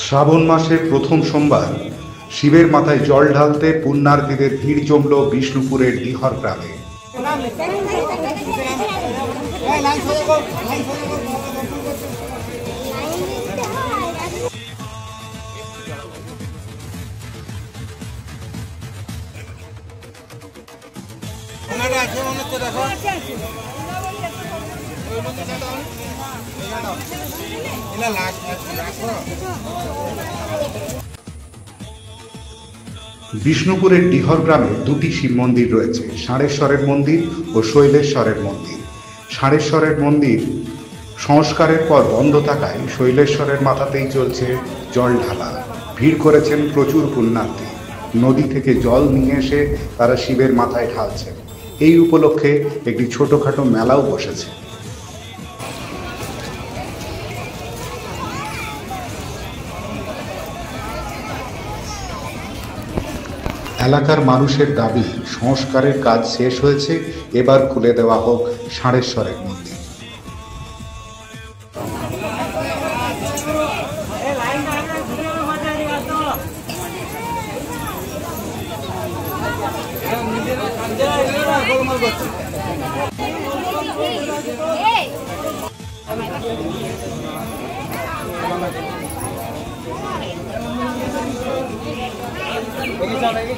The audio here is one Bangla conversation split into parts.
শ্রাবণ মাসের প্রথম সোমবার শিবের মাথায় জল ঢালতে পুণ্যার্থীদের ভিড় জমল বিষ্ণুপুরের ডিহর গ্রামে। বিষ্ণুপুরের ডিহর গ্রামে দুটি শিব মন্দির রয়েছে, ষাঁড়েশ্বরের মন্দির ও শৈলেশ্বরের মন্দির। ষাঁড়েশ্বরের মন্দির সংস্কারের পর বন্ধ থাকায় শৈলেশ্বরের মাথাতেই চলছে জল ঢালা। ভিড় করেছেন প্রচুর পুণ্যার্থী। নদী থেকে জল নিয়ে এসে তারা শিবের মাথায় ঢালছেন। এই উপলক্ষে একটি ছোটখাটো মেলাও বসেছে। এলাকার মানুষের দাবি, সংস্কারের কাজ শেষ হয়েছে, এবার খুলে দেওয়া হোক ষাঁড়েশ্বরের মন্দির।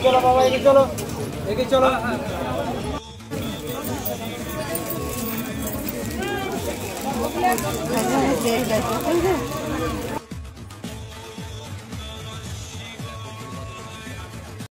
চলো বাবা, এগিয়ে চলো, এগিয়ে চলো।